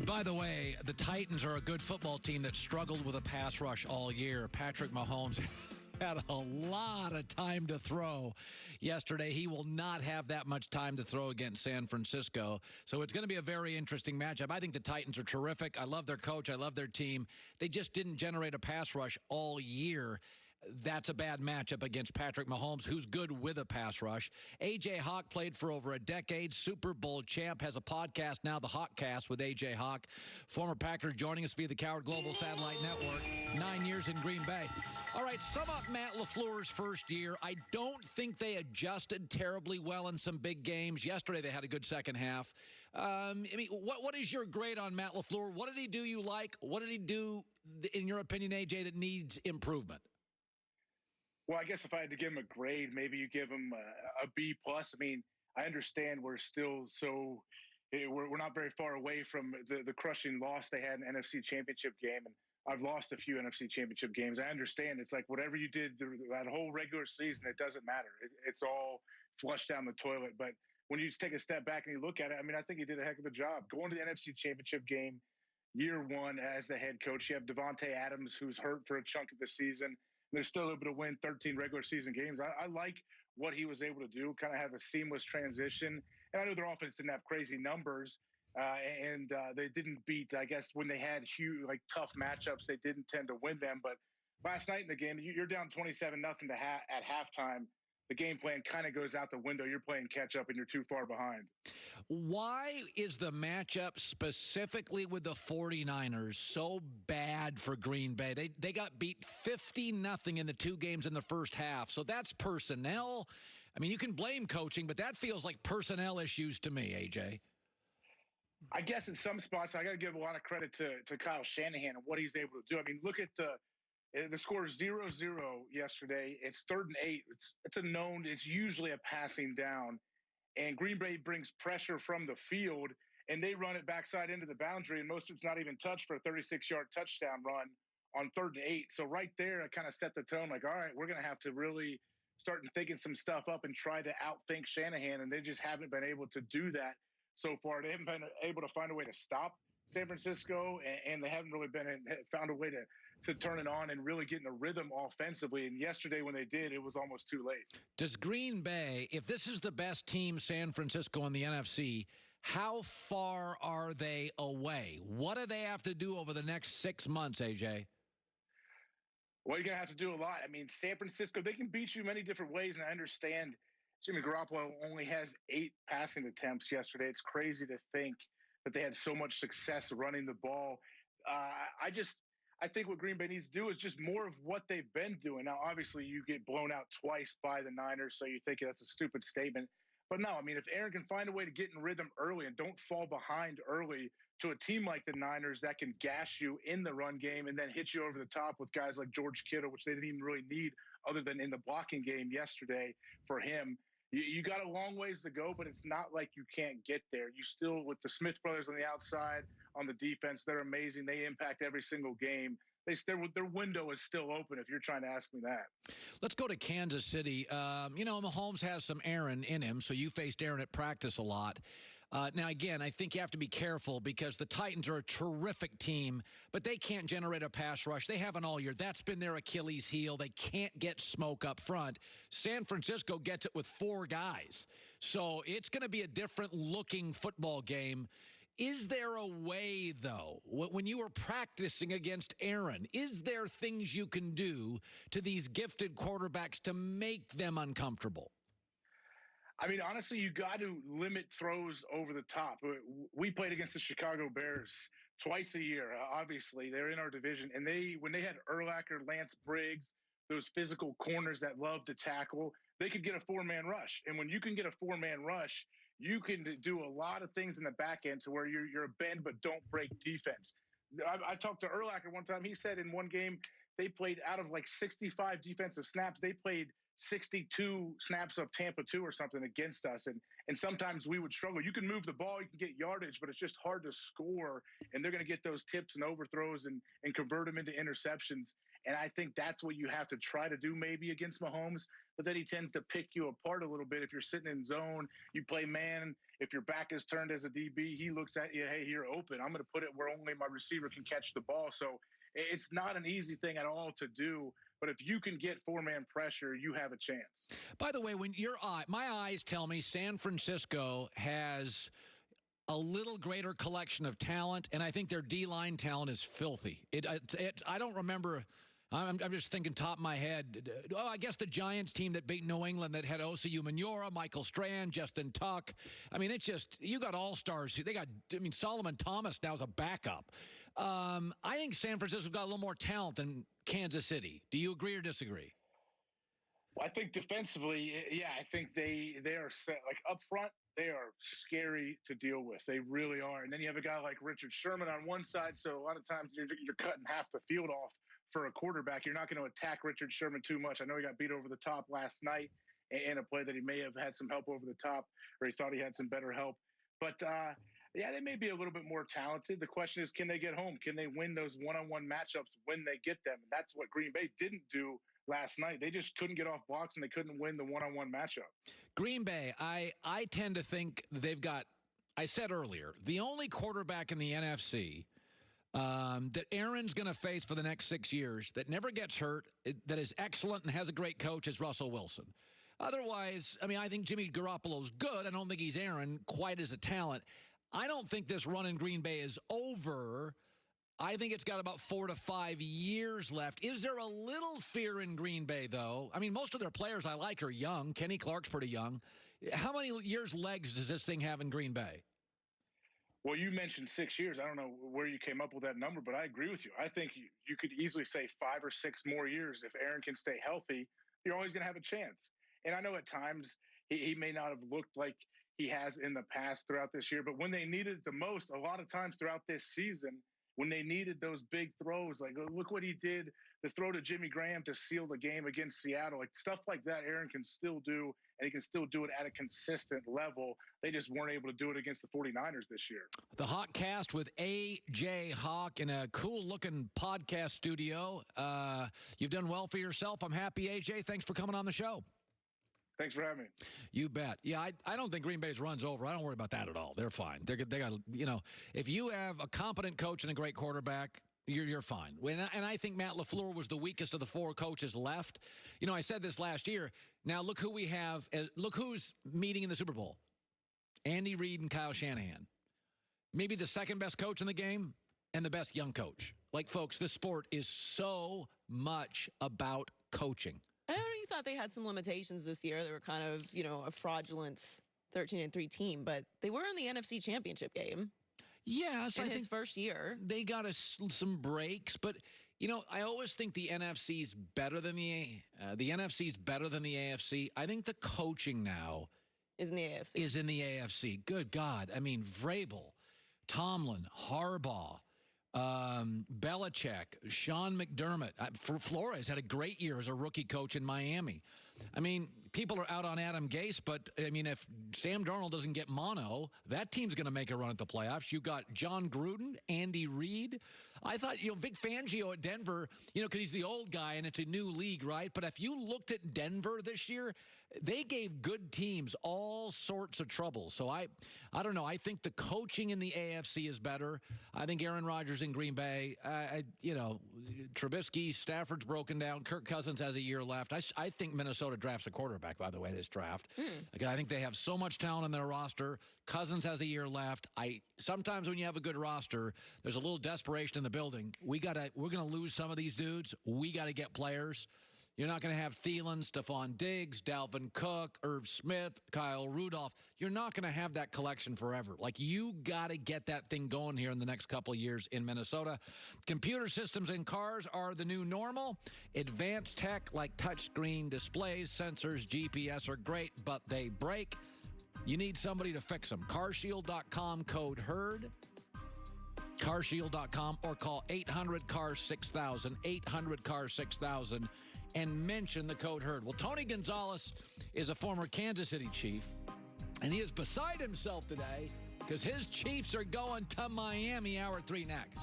By the way, the Titans are a good football team that struggled with a pass rush all year. Patrick Mahomes had a lot of time to throw yesterday. He will not have that much time to throw against San Francisco. So it's going to be a very interesting matchup. I think the Titans are terrific. I love their coach. I love their team. They just didn't generate a pass rush all year. That's a bad matchup against Patrick Mahomes, who's good with a pass rush. A.J. Hawk played for over a decade, Super Bowl champ, has a podcast now, the Hawkcast with A.J. Hawk, former Packer joining us via the Coward Global Satellite Network, 9 years in Green Bay. All right, sum up Matt LaFleur's first year. I don't think they adjusted terribly well in some big games. Yesterday they had a good second half. What is your grade on Matt LaFleur? What did he do you like? What did he do, in your opinion, A.J., that needs improvement? Well, I guess if I had to give him a grade, maybe you give him a B plus. I mean, I understand we're still we're not very far away from the crushing loss they had in the NFC Championship game, and I've lost a few NFC Championship games. I understand it's like whatever you did that whole regular season, it doesn't matter. It's all flushed down the toilet. But when you just take a step back and you look at it, I mean, I think he did a heck of a job going to the NFC Championship game year one as the head coach. You have Devontae Adams, who's hurt for a chunk of the season. They're still able to win 13 regular season games. I like what he was able to do, kind of have a seamless transition. And I know their offense didn't have crazy numbers, and they didn't beat, I guess, when they had huge, tough matchups, they didn't tend to win them. But last night in the game, you're down 27-0 at halftime. The game plan kind of goes out the window. You're playing catch up and you're too far behind. Why is the matchup specifically with the 49ers so bad for Green Bay? They got beat 50-0 in the two games in the first half. So that's personnel. I mean, you can blame coaching, but that feels like personnel issues to me, AJ. I guess in some spots, I got to give a lot of credit to Kyle Shanahan and what he's able to do. I mean, look at the score is 0-0 yesterday. It's 3rd and 8. It's a known. It's usually a passing down, and Green Bay brings pressure from the field, and they run it backside into the boundary, and Mostert's not even touched for a 36-yard touchdown run on 3rd and 8. So right there, I kind of set the tone. Like, all right, we're going to have to really start thinking some stuff up and try to outthink Shanahan, and they just haven't been able to do that so far. They haven't been able to find a way to stop San Francisco, and they haven't really found a way to turn it on and really get in a rhythm offensively. And yesterday when they did, it was almost too late. Does Green Bay, if this is the best team, San Francisco in the NFC, how far are they away? What do they have to do over the next 6 months, AJ? Well, you're going to have to do a lot. I mean, San Francisco, they can beat you many different ways, and I understand Jimmy Garoppolo only has 8 passing attempts yesterday. It's crazy to think that they had so much success running the ball. I think what Green Bay needs to do is just more of what they've been doing. Now, obviously, you get blown out twice by the Niners, so you think that's a stupid statement. But no, I mean, if Aaron can find a way to get in rhythm early and don't fall behind early to a team like the Niners that can gash you in the run game and then hit you over the top with guys like George Kittle, which they didn't even really need other than in the blocking game yesterday for him. You got a long ways to go, but it's not like you can't get there. You still, with the Smith brothers on the outside, on the defense, they're amazing. They impact every single game. Their window is still open if you're trying to ask me that. Let's go to Kansas City. Mahomes has some Aaron in him, so you faced Aaron at practice a lot. Now, again, I think you have to be careful because the Titans are a terrific team, but they can't generate a pass rush. They haven't all year. That's been their Achilles heel. They can't get smoke up front. San Francisco gets it with 4 guys. So it's going to be a different-looking football game. Is there a way, though, when you were practicing against Aaron, is there things you can do to these gifted quarterbacks to make them uncomfortable? I mean, honestly, you got to limit throws over the top. We played against the Chicago Bears twice a year. Obviously, they're in our division, and when they had Urlacher, Lance Briggs, those physical corners that love to tackle, they could get a 4-man rush. And when you can get a 4-man rush, you can do a lot of things in the back end to where you're a bend but don't break defense. I talked to Urlacher one time. He said in one game they played out of 65 defensive snaps. They played 62 snaps of Tampa 2 or something against us. And And sometimes we would struggle. You can move the ball, you can get yardage, but it's just hard to score. And they're going to get those tips and overthrows and convert them into interceptions. And I think that's what you have to try to do maybe against Mahomes. But then he tends to pick you apart a little bit. If you're sitting in zone, you play man. If your back is turned as a DB, he looks at you, hey, you're open. I'm going to put it where only my receiver can catch the ball. So it's not an easy thing at all to do. But if you can get four-man pressure, you have a chance. By the way, when my eyes tell me San Francisco has a little greater collection of talent, and I think their D-line talent is filthy. I don't remember. I'm just thinking top of my head. Oh, I guess the Giants team that beat New England that had Osi Umenyiora, Michael Strand, Justin Tuck. I mean, it's just, you got all-stars. Solomon Thomas now is a backup. I think San Francisco got a little more talent than Kansas City. Do you agree or disagree? Well, I think defensively, yeah, I think they are set. Like up front, they are scary to deal with. They really are. And then you have a guy like Richard Sherman on one side, so a lot of times you're cutting half the field off for a quarterback. You're not going to attack Richard Sherman too much. I know he got beat over the top last night in a play that he may have had some help over the top, or he thought he had some better help. But, yeah, they may be a little bit more talented. The question is, can they get home? Can they win those one-on-one matchups when they get them? And that's what Green Bay didn't do last night. They just couldn't get off blocks, and they couldn't win the one-on-one matchup. Green Bay, I tend to think they've got, I said earlier, the only quarterback in the NFC that Aaron's going to face for the next 6 years that never gets hurt, that is excellent and has a great coach is Russell Wilson. Otherwise, I mean, I think Jimmy Garoppolo's good. I don't think he's Aaron quite as a talent. I don't think this run in Green Bay is over. I think it's got about 4 to 5 years left. Is there a little fear in Green Bay, though? I mean, most of their players I like are young. Kenny Clark's pretty young. How many years legs does this thing have in Green Bay? Well, you mentioned 6 years. I don't know where you came up with that number, but I agree with you. I think you could easily say 5 or 6 more years. If Aaron can stay healthy, you're always going to have a chance. And I know at times he may not have looked like he has in the past throughout this year, but when they needed it the most, a lot of times throughout this season, when they needed those big throws, like look what he did, the throw to Jimmy Graham to seal the game against Seattle, like stuff like that, Aaron can still do, and he can still do it at a consistent level. They just weren't able to do it against the 49ers this year. The Hawkcast with A.J. Hawk in a cool-looking podcast studio. You've done well for yourself. I'm happy, A.J. Thanks for coming on the show. Thanks for having me. You bet. Yeah, I don't think Green Bay's run's over. I don't worry about that at all. They're fine. They got, you know, if you have a competent coach and a great quarterback, you're fine. And I think Matt LaFleur was the weakest of the 4 coaches left. You know, I said this last year. Now look who we have. Look who's meeting in the Super Bowl. Andy Reid and Kyle Shanahan. Maybe the second best coach in the game and the best young coach. Like, folks, this sport is so much about coaching. I know you thought they had some limitations this year. They were kind of, you know, a fraudulent 13-3 team, but they were in the NFC Championship game. Yes, in his first year. They got some breaks, but you know, I always think the NFC's better than the NFC's better than the AFC. I think the coaching now is in the AFC. Good God. I mean, Vrabel, Tomlin, Harbaugh, Belichick, Sean McDermott. Flores had a great year as a rookie coach in Miami. I mean, people are out on Adam Gase, but, I mean, if Sam Darnold doesn't get mono, that team's going to make a run at the playoffs. You got John Gruden, Andy Reid. I thought, you know, Vic Fangio at Denver, you know, because he's the old guy and it's a new league, right? But if you looked at Denver this year, they gave good teams all sorts of trouble. So I don't know. I think the coaching in the AFC is better. I think Aaron Rodgers in Green Bay, you know, Trubisky, Stafford's broken down. Kirk Cousins has a year left. I think Minnesota drafts a quarterback, by the way, this draft. I think they have so much talent in their roster. Cousins has a year left. Sometimes when you have a good roster, there's a little desperation in the building. We're going to lose some of these dudes. We got to get players. You're not going to have Thielen, Stephon Diggs, Dalvin Cook, Irv Smith, Kyle Rudolph. You're not going to have that collection forever. Like, you got to get that thing going here in the next couple of years in Minnesota. Computer systems in cars are the new normal. Advanced tech like touchscreen displays, sensors, GPS are great, but they break. You need somebody to fix them. CarShield.com, code HERD. CarShield.com, or call 800-CAR-6000, 800-CAR-6000. And mention the code HERD. Well, Tony Gonzalez is a former Kansas City Chief. And he is beside himself today because his Chiefs are going to Miami. Hour 3 next.